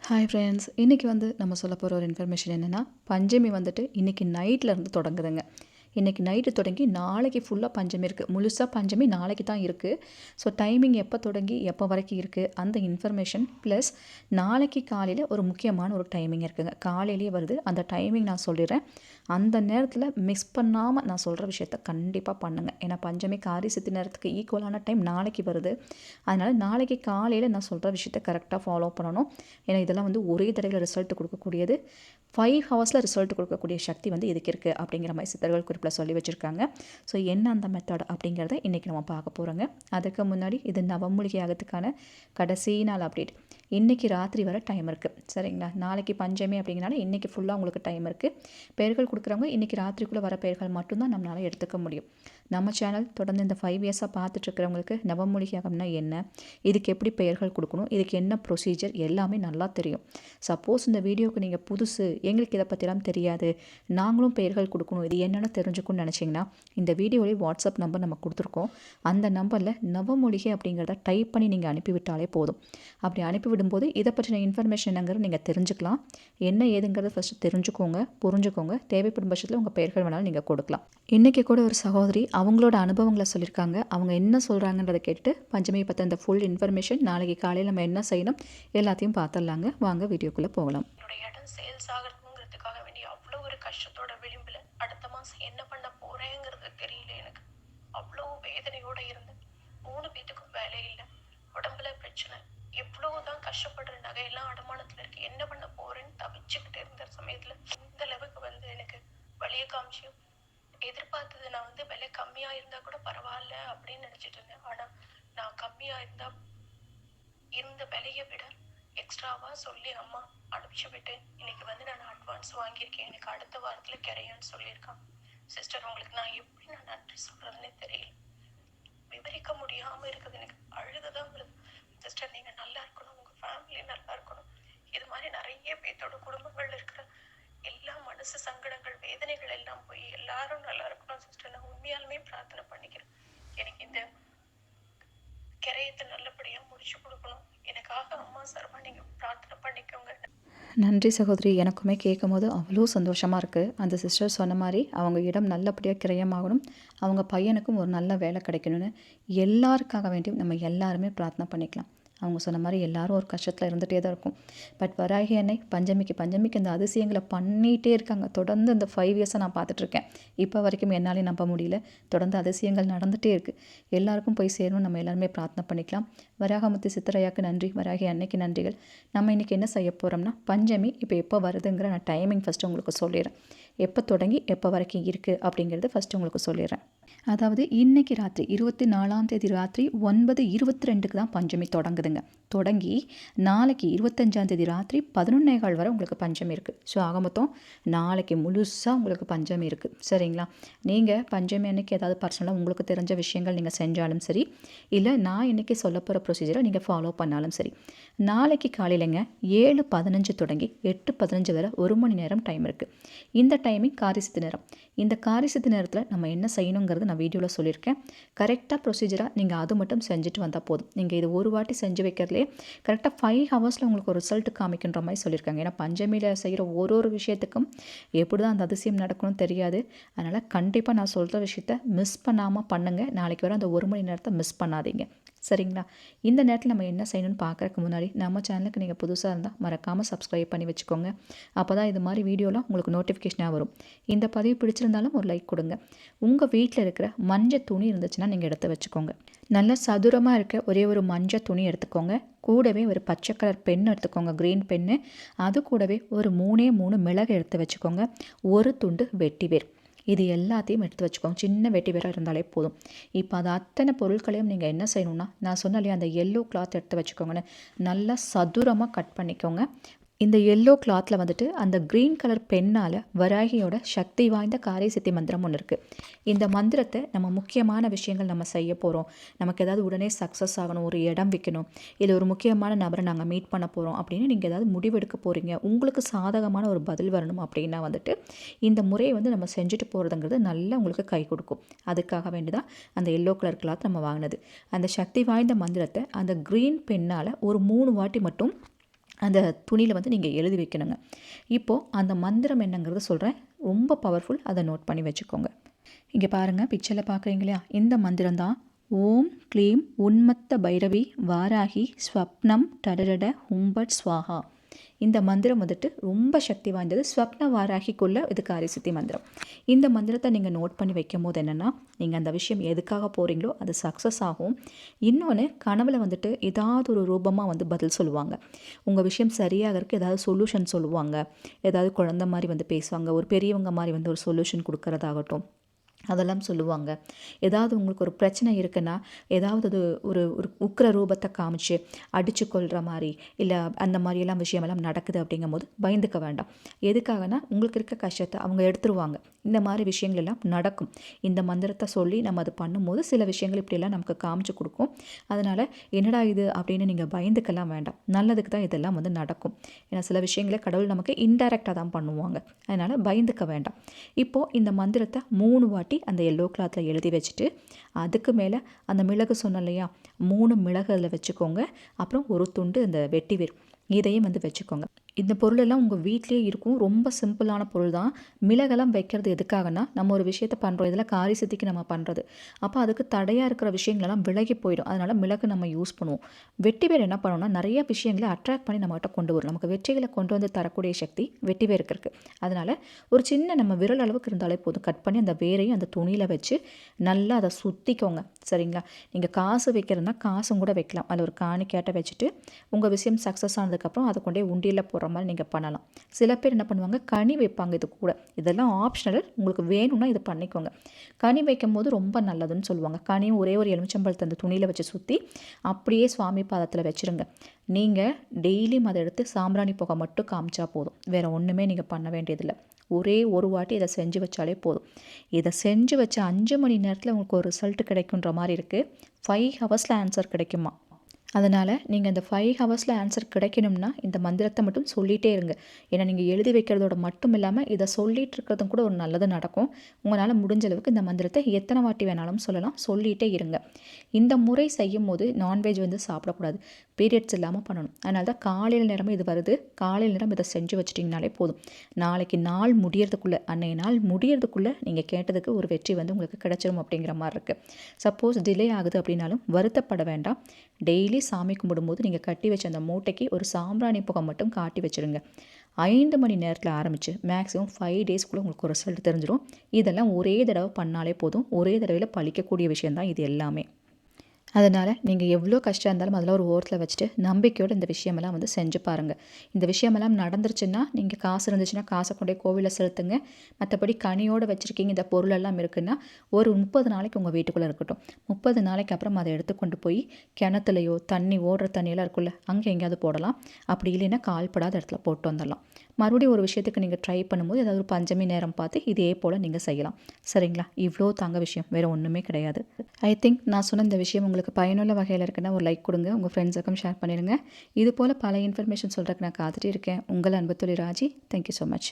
Hi friends, இன்றைக்கி நம்ம சொல்ல போகிற ஒரு இன்ஃபர்மேஷன் என்னென்னா, பஞ்சமி இன்றைக்கி நைட்லேருந்து தொடங்குதுங்க. இன்றைக்கி நைட்டு தொடங்கி நாளைக்கு ஃபுல்லாக பஞ்சமி இருக்குது. முழுசாக பஞ்சமி நாளைக்கு தான் இருக்குது. ஸோ டைமிங் எப்போ தொடங்கி எப்போ வரைக்கும் இருக்குது அந்த இன்ஃபர்மேஷன் ப்ளஸ் நாளைக்கு காலையில் ஒரு முக்கியமான ஒரு டைமிங் இருக்குதுங்க. காலையிலேயே வருது. அந்த டைமிங் நான் சொல்லிடுறேன். அந்த நேரத்தில் மிஸ் பண்ணாமல் நான் சொல்கிற விஷயத்த கண்டிப்பாக பண்ணுங்கள். ஏன்னா பஞ்சமி காரி சித்தி நேரத்துக்கு ஈக்குவலான டைம் நாளைக்கு வருது. அதனால் நாளைக்கு காலையில் நான் சொல்கிற விஷயத்த கரெக்டாக ஃபாலோ பண்ணணும். ஏன்னா இதெல்லாம் ஒரே தடவையில் ரிசல்ட் கொடுக்கக்கூடியது. 5 ஹவர்ஸில் ரிசல்ட் கொடுக்கக்கூடிய சக்தி இதுக்கு இருக்குது அப்படிங்கிற மாதிரி சித்தர்கள் குறிப்பில் சொல்லி வச்சுருக்காங்க. ஸோ என்ன அந்த மெத்தட் அப்படிங்கிறத இன்றைக்கி நம்ம பார்க்க போகிறோங்க. அதுக்கு முன்னாடி இது நவமூலிகை ஆகத்துக்கான கடைசி நாள் அப்டேட். இன்றைக்கி ராத்திரி வர டைம் இருக்குது, சரிங்களா? நாளைக்கு பஞ்சமி அப்படிங்கிறனால இன்றைக்கி ஃபுல்லாக உங்களுக்கு டைம் இருக்குது. பெயர்கள் கொடுக்குறவங்க இன்றைக்கி ராத்திரிக்குள்ளே வர பெயர்கள் மட்டும்தான் நம்மளால் எடுத்துக்க முடியும். நம்ம சேனல் தொடர்ந்து இந்த 5 இயர்ஸாக பார்த்துட்ருக்கிறவங்களுக்கு நவமூலிகை ஆகம்னா என்ன, இதுக்கு எப்படி பெயர்கள் கொடுக்கணும், இதுக்கு என்ன ப்ரொசீஜர் எல்லாமே நல்லா தெரியும். சப்போஸ் இந்த வீடியோவுக்கு நீங்கள் புதுசு, எங்களுக்கு இதை பற்றிலாம் தெரியாது, நாங்களும் பெயர்கள் கொடுக்கணும், இது என்னென்னு தெரிஞ்சுக்கணும்னு நினச்சிங்கன்னா இந்த வீடியோலேயே வாட்ஸ்அப் நம்பர் நம்ம கொடுத்துருக்கோம். அந்த நம்பரில் நவமூலிகை அப்படிங்கிறத டைப் பண்ணி நீங்கள் அனுப்பிவிட்டாலே போதும். அப்படி அனுப்பிவிடும்போது இதை பற்றின இன்ஃபர்மேஷன் என்னங்கிறது நீங்கள் தெரிஞ்சுக்கலாம். என்ன ஏதுங்கிறத ஃபஸ்ட்டு தெரிஞ்சுக்கோங்க, புரிஞ்சுக்கோங்க. தேவைப்படும் பட்சத்தில் உங்கள் பெயர்கள் வேணாலும் நீங்கள் கொடுக்கலாம். இன்றைக்கி கூட ஒரு சகோதரி அவங்களோட அனுபவங்களை சொல்லியிருக்காங்க. அவங்க என்ன சொல்கிறாங்கன்றதை கேட்டு பஞ்சமியை பற்றி அந்த ஃபுல் இன்ஃபர்மேஷன் நாளைக்கு காலையில் நம்ம என்ன செய்யணும் எல்லாத்தையும் பார்த்துடலாங்க. வாங்க வீடியோக்குள்ளே போகலாம். இடம் சேல்ஸ் ஆகணுங்கிறதுக்காக வேண்டிய அவ்வளோ ஒரு கஷ்டத்தோட விளிம்பில் அடுத்த மாதம் என்ன பண்ண போகிறேங்கிறது தெரியல. எனக்கு அவ்வளோ வேதனையோடு இருந்தேன். 3 பேத்துக்கும் வேலை இல்லை, உடம்புல பிரச்சனை, எவ்வளோதான் கஷ்டப்படுற நகையெல்லாம் அடமானத்தில் இருக்கு, என்ன பண்ண போகிறேன்னு தவிச்சுக்கிட்டு இருந்த சமயத்தில் இந்த அளவுக்கு எனக்கு வழியை காமிச்சு எதிர்பார்த்தது நான் விலை கம்மியாக இருந்தால் கூட பரவாயில்ல அப்படின்னு நினச்சிட்டு இருந்தேன். ஆனால் நான் கம்மியாக இருந்த விலையை விட எக்ஸ்ட்ராவாக சொல்லி அம்மா அனுப்பிச்சு விட்டு இன்னைக்கு நான் அட்வான்ஸ் வாங்கியிருக்கேன், எனக்கு அடுத்த வாரத்தில் கிடையான்னு சொல்லியிருக்கான். சிஸ்டர், உங்களுக்கு நான் எப்படி நன்றி சொல்கிறதுனே தெரியல, விவரிக்க முடியாமல் இருக்குது. எனக்கு அழுதுதான் வருது. சிஸ்டர், நீங்கள் நல்லா இருக்கணும், உங்கள் ஃபேமிலி நல்லா இருக்கணும். இது மாதிரி நிறைய பேர்த்தோட குடும்பங்கள் இருக்கிற எல்லா மனசு சங்கடங்கள் வேதனைகள் எல்லாம் போய் எல்லாரும் நல்லா இருக்கணும் சிஸ்டர். நான் உண்மையாலுமே பிரார்த்தனை பண்ணிக்கிறேன். எனக்கு இந்த கிரையத்தை நல்லபடியாக முடிச்சு கொடுக்கணும். எனக்காக அம்மா சர்மா நீங்கள் பிரார்த்தனை பண்ணிக்கோங்க. நன்றி சகோதரி. எனக்குமே கேட்கும் போது அவ்வளோ சந்தோஷமாக இருக்குது. அந்த சிஸ்டர் சொன்ன மாதிரி அவங்க இடம் நல்லபடியாக கிரயமாகணும், அவங்க பையனுக்கும் ஒரு நல்ல வேலை கிடைக்கணும்னு எல்லாருக்காக வேண்டியும் நம்ம எல்லாருமே பிரார்த்தனை பண்ணிக்கலாம். அவங்க சொன்ன மாதிரி எல்லாரும் ஒரு கஷ்டத்தில் இருந்துகிட்டே தான் இருக்கும். பட் வராகி அன்னை பஞ்சமிக்கு இந்த அதிசயங்களை பண்ணிகிட்டே இருக்காங்க. தொடர்ந்து இந்த 5 இயர்ஸை நான் பார்த்துட்ருக்கேன். இப்போ வரைக்கும் என்னாலே நம்ப முடியல. தொடர்ந்து அதிசயங்கள் நடந்துகிட்டே இருக்குது. எல்லாருக்கும் போய் சேரணும். நம்ம எல்லாருமே பிரார்த்தனை பண்ணிக்கலாம். வராகமுத்தி சித்தரையாக்கு நன்றி, வராகி அன்னைக்கு நன்றிகள். நம்ம இன்றைக்கி என்ன செய்ய போகிறோம்னா, பஞ்சமி இப்போ எப்போ வருதுங்கிற நான் டைமிங் ஃபஸ்ட்டு உங்களுக்கு சொல்லிடுறேன். எப்போ தொடங்கி எப்போ வரைக்கும் இருக்குது அப்படிங்கிறது ஃபஸ்ட்டு உங்களுக்கு சொல்லிடுறேன். அதாவது இன்றைக்கி ராத்திரி 24ஆம் தேதி ராத்திரி 9:22க்கு தான் பஞ்சமி தொடங்குதுங்க. தொடங்கி நாளைக்கு 25ஆம் தேதி ராத்திரி 11:15 வரை உங்களுக்கு பஞ்சமி இருக்குது. ஸோ ஆக மொத்தம் நாளைக்கு முழுசாக உங்களுக்கு பஞ்சமி இருக்குது, சரிங்களா? நீங்கள் பஞ்சமி அன்னைக்கு ஏதாவது பர்சனலாக உங்களுக்கு தெரிஞ்ச விஷயங்கள் நீங்கள் செஞ்சாலும் சரி, இல்லை நான் இன்றைக்கி சொல்ல போகிற ப்ரொசீஜரை நீங்கள் ஃபாலோ பண்ணாலும் சரி, நாளைக்கு காலையிலங்க 7:15 தொடங்கி 8:15 வரை 1 மணி நேரம் டைம் இருக்குது. இந்த டைமிங் காரிசித்து நேரம். இந்த காரிசித்து நேரத்தில் நம்ம என்ன செய்யணுங்கிறது நான் வீடியோவில் சொல்லியிருக்கேன். கரெக்டாக ப்ரொசீஜராக நீங்கள் அது மட்டும் செஞ்சுட்டு வந்தால் போதும். நீங்கள் இது ஒரு வாட்டி செஞ்சு வைக்கிறதுலே கரெக்டாக 5 ஹவர்ஸில் உங்களுக்கு ஒரு ரிசல்ட் காமிக்கின்ற மாதிரி சொல்லியிருக்காங்க. ஏன்னா பஞ்சமியில் செய்கிற ஒரு விஷயத்துக்கும் எப்படி தான் அந்த அதிசயம் நடக்கணும்னு தெரியாது. அதனால் கண்டிப்பாக நான் சொல்கிற விஷயத்த மிஸ் பண்ணாமல் பண்ணுங்கள். நாளைக்கு வர அந்த 1 மணி நேரத்தை மிஸ் பண்ணாதீங்க, சரிங்களா? இந்த நேரத்தில் நம்ம என்ன செய்யணும்னு பார்க்குறதுக்கு முன்னாடி நம்ம சேனலுக்கு நீங்கள் புதுசாக இருந்தால் மறக்காமல் சப்ஸ்கிரைப் பண்ணி வச்சுக்கோங்க. அப்போ தான் இது மாதிரி வீடியோலாம் உங்களுக்கு நோட்டிஃபிகேஷனாக வரும். இந்த பதிவு பிடிச்சிருந்தாலும் ஒரு லைக் கொடுங்க. உங்கள் வீட்டில் இருக்கிற மஞ்சள் துணி இருந்துச்சுன்னா நீங்கள் எடுத்து வச்சுக்கோங்க. நல்ல சதுரமாக இருக்க ஒரே ஒரு மஞ்சள் துணி எடுத்துக்கோங்க. கூடவே ஒரு பச்சை கலர் பென் எடுத்துக்கோங்க, க்ரீன் பென்னு. அது கூடவே ஒரு 3 மிளகு எடுத்து வச்சுக்கோங்க. ஒரு துண்டு வெட்டிவேர். இது எல்லாத்தையும் எடுத்து வச்சுக்கோங்க. சின்ன வெட்டி வேற இருந்தாலே போதும். இப்போ அது அத்தனை பொருட்களையும் நீங்கள் என்ன செய்யணும்னா, நான் சொன்ன இல்லையா அந்த எல்லோ கிளாத் எடுத்து வச்சுக்கோங்கன்னு, நல்லா சதுரமாக கட் பண்ணிக்கோங்க. இந்த எல்லோ கிளாத்தில் அந்த க்ரீன் கலர் பெண்ணால் வராகியோட சக்தி வாய்ந்த காரிய சித்தி மந்திரம் ஒன்று இருக்குது. இந்த மந்திரத்தை நம்ம முக்கியமான விஷயங்கள் நம்ம செய்ய போகிறோம், நமக்கு ஏதாவது உடனே சக்ஸஸ் ஆகணும், ஒரு இடம் விற்கணும், இல்லை ஒரு முக்கியமான நபரை நாங்கள் மீட் பண்ண போகிறோம் அப்படின்னு நீங்கள் ஏதாவது முடிவெடுக்க போகிறீங்க, உங்களுக்கு சாதகமான ஒரு பதில் வரணும் அப்படின்னா இந்த முறையை நம்ம செஞ்சுட்டு போகிறதுங்கிறது நல்லா உங்களுக்கு கை கொடுக்கும். அதுக்காக வேண்டிதான் அந்த எல்லோ கலர் கிளாத் நம்ம வாங்கினது. அந்த சக்தி வாய்ந்த மந்திரத்தை அந்த க்ரீன் பெண்ணால் ஒரு 3 வாட்டி மட்டும் அந்த துணியில் வந்து நீங்கள் எழுதி வைக்கணுங்க. இப்போது அந்த மந்திரம் என்னங்கிறத சொல்கிறேன். ரொம்ப பவர்ஃபுல். அதை நோட் பண்ணி வச்சுக்கோங்க. இங்கே பாருங்கள், பிக்சரில் பார்க்குறீங்க இல்லையா? இந்த மந்திரம் தான் ஓம் க்ளீம் உன்மத்த பைரவி வாராகி ஸ்வப்னம் டடடட ஹும்பட் ஸ்வாஹா. இந்த மந்திரம் வந்துட்டு ரொம்ப சக்தி வாய்ந்தது. ஸ்வப்ன வாராகிக்குள்ள இது காரியசித்தி மந்திரம். இந்த மந்திரத்தை நீங்கள் நோட் பண்ணி வைக்கும் போது என்னென்னா, நீங்கள் அந்த விஷயம் எதுக்காக போகிறீங்களோ அது சக்ஸஸ் ஆகும். இன்னொன்று, கனவுல வந்துட்டு ஏதாவது ஒரு ரூபமாக வந்து பதில் சொல்லுவாங்க. உங்கள் விஷயம் சரியாகிறதுக்கு ஏதாவது சொல்யூஷன் சொல்லுவாங்க. ஏதாவது குழந்த மாதிரி வந்து பேசுவாங்க. ஒரு பெரியவங்க மாதிரி வந்து ஒரு சொல்யூஷன் கொடுக்கறதாகட்டும், அதெல்லாம் சொல்லுவாங்க. ஏதாவது உங்களுக்கு ஒரு பிரச்சனை இருக்குன்னா, ஏதாவது அது ஒரு ஒரு உக்கிர ரூபத்தை காமிச்சு அடித்து கொள்கிற மாதிரி, இல்லை அந்த மாதிரியெல்லாம் விஷயமெல்லாம் நடக்குது அப்படிங்கும்போது பயந்துக்க வேண்டாம். எதுக்காகனா, உங்களுக்கு இருக்க கஷ்டத்தை அவங்க எடுத்துருவாங்க. இந்த மாதிரி விஷயங்கள் எல்லாம் நடக்கும். இந்த மந்திரத்தை சொல்லி நம்ம அது பண்ணும்போது சில விஷயங்கள் இப்படியெல்லாம் நமக்கு காமிச்சு கொடுக்கும். அதனால் என்னடா இது அப்படின்னு நீங்கள் பயந்துக்கலாம் வேண்டாம். நல்லதுக்கு தான் இதெல்லாம் வந்து நடக்கும். ஏன்னா சில விஷயங்களை கடவுள் நமக்கு இன்டைரக்டாக தான் பண்ணுவாங்க. அதனால் பயந்துக்க வேண்டாம். இப்போது இந்த மந்திரத்தை 3 வாட்டி அந்த எல்லோ கிளாத்தில் எழுதி வச்சுட்டு, அதுக்கு மேலே அந்த மிளகு சொன்னோம் இல்லையா, 3 மிளகு அதில் வச்சுக்கோங்க. அப்புறம் ஒரு துண்டு அந்த வெட்டிவேர் இதையும் வந்து வச்சுக்கோங்க. இந்த பொருளெல்லாம் உங்கள் வீட்டிலே இருக்கும். ரொம்ப சிம்பிளான பொருள் தான். மிளகெல்லாம் வைக்கிறது எதுக்காகனா, நம்ம ஒரு விஷயத்தை பண்ணுறோம், இதெல்லாம் காரியசித்திக்கு நம்ம பண்ணுறது. அப்போ அதுக்கு தடையாக இருக்கிற விஷயங்களெல்லாம் விலகி போயிடும். அதனால் மிளகு நம்ம யூஸ் பண்ணுவோம். வெட்டிவேர் என்ன பண்ணோம்னா, நிறைய விஷயங்களை அட்ராக்ட் பண்ணி நம்மகிட்ட கொண்டு வரும். நமக்கு வெற்றிகளை கொண்டு வந்து தரக்கூடிய சக்தி வெட்டிவேருக்கு இருக்குது. அதனால் ஒரு சின்ன நம்ம விரல் அளவுக்கு இருந்தாலே போதும். கட் பண்ணி அந்த வேரையும் அந்த துணியில் வச்சு நல்லா அதை சுற்றிக்கோங்க. சரிங்களா? நீங்கள் காசு வைக்கிறதுனா காசும் கூட வைக்கலாம். அதில் ஒரு காணிக்கையாட்ட வச்சுட்டு, உங்கள் விஷயம் சக்ஸஸ் ஆனதுக்கப்புறம் அதை கொண்டே உண்டியில் போடுற மாதிரி நீங்கள் பண்ணலாம். சில பேர் என்ன பண்ணுவாங்க, கனி வைப்பாங்க இது கூட. இதெல்லாம் ஆப்ஷனல். உங்களுக்கு வேணும்னா இது பண்ணிக்கோங்க. கனி வைக்கும் போது ரொம்ப நல்லதுன்னு சொல்லுவாங்க. கனியும் ஒரே ஒரு எலுமிச்சம்பழத்தை அந்த துணியில் வச்சு சுற்றி அப்படியே சுவாமி பாதத்தில் வச்சுருங்க. நீங்கள் டெய்லியும் அதை எடுத்து சாம்பிராணி புகை மட்டும் காமிச்சா போதும். வேறு ஒன்றுமே நீங்கள் பண்ண வேண்டியதில்லை. ஒரே ஒரு வாட்டி இதை செஞ்சு வச்சாலே போதும். இதை செஞ்சு வச்ச 5 மணி நேரத்தில் உங்களுக்கு ஒரு ரிசல்ட் கிடைக்குன்ற மாதிரி இருக்குது. 5 ஹவர்ஸில் ஆன்சர் கிடைக்குமா. அதனால் நீங்கள் இந்த 5 ஹவர்ஸில் ஆன்சர் கிடைக்கணும்னா இந்த மந்திரத்தை மட்டும் சொல்லிகிட்டே இருங்க. ஏன்னா நீங்கள் எழுதி வைக்கிறதோட மட்டும் இல்லாமல் இதை சொல்லிகிட்டு இருக்கிறதும் கூட ஒரு நல்லது நடக்கும். உங்களால் முடிஞ்ச அளவுக்கு இந்த மந்திரத்தை எத்தனை வாட்டி வேணாலும் சொல்லலாம். சொல்லிகிட்டே இருங்க. இந்த முறை செய்யும் போது நான்வெஜ் வந்து சாப்பிடக்கூடாது. பீரியட்ஸ் இல்லாமல் பண்ணணும். அதனால தான் காலையில் நேரமும் இது வருது. காலையில் நேரம் இதை செஞ்சு வச்சிட்டிங்கனாலே போதும். நாளைக்கு நாள் முடியறதுக்குள்ளே, அன்னைய நாள் முடியறதுக்குள்ளே நீங்கள் கேட்டதுக்கு ஒரு வெற்றி வந்து உங்களுக்கு கிடைச்சிரும் அப்படிங்கிற மாதிரி இருக்குது. சப்போஸ் டிலே ஆகுது அப்படின்னாலும் வருத்தப்பட வேண்டாம். டெய்லி சாமி கும்பிடும்போது நீங்கள் கட்டி வச்ச அந்த மூட்டைக்கு ஒரு சாம்பிராணி புகை மட்டும் காட்டி வச்சுருங்க. 5 மணி நேரத்தில் ஆரம்பித்து மேக்ஸிமம் 5 டேஸ்க்குள்ளே உங்களுக்கு ஒரு ரிசல்ட் தெரிஞ்சிடும். இதெல்லாம் ஒரே தடவை பண்ணாலே போதும். ஒரே தடவையில் பழிக்கக்கூடிய விஷயந்தான் இது எல்லாமே. அதனால் நீங்கள் எவ்வளோ கஷ்டம் இருந்தாலும் அதெல்லாம் ஒரு ஓரத்தில் வச்சுட்டு நம்பிக்கையோடு இந்த விஷயமெல்லாம் வந்து செஞ்சு பாருங்கள். இந்த விஷயமெல்லாம் நடந்துருச்சுன்னா, நீங்கள் காசு இருந்துச்சுன்னா காசை கொண்டே கோவிலில் செலுத்துங்க. மற்றபடி கனியோடு வச்சுருக்கீங்க, இந்த பொருளெல்லாம் இருக்குன்னா ஒரு 30 நாளைக்கு உங்கள் வீட்டுக்குள்ளே இருக்கட்டும். 30 நாளைக்கு அப்புறம் அதை எடுத்துக்கொண்டு போய் கிணத்துலையோ, தண்ணி ஓடுற தண்ணியெல்லாம் இருக்குல்ல, அங்கே எங்கேயாவது போடலாம். அப்படி இல்லைன்னா கால்படாத இடத்துல போட்டு வந்துடலாம். மறுபடியும் ஒரு விஷயத்துக்கு நீங்கள் ட்ரை பண்ணும்போது ஏதாவது ஒரு பஞ்சமி நேரம் பார்த்து இதே போல் நீங்கள் செய்யலாம். சரிங்களா? இவ்வளோ தாங்க விஷயம், வேறு ஒன்றுமே கிடையாது. ஐ திங்க் நான் சொன்ன இந்த விஷயம் உங்களுக்கு பயனுள்ள வகையில் இருக்குன்னா ஒரு லைக் கொடுங்க. உங்கள் ஃப்ரெண்ட்ஸுக்கும் ஷேர் பண்ணிடுங்க. இது போல் பல இன்ஃபர்மேஷன் சொல்கிறதுக்கு நான் காத்துட்டு இருக்கேன். உங்கள் அன்பு தோழி ராஜி. Thank you so much.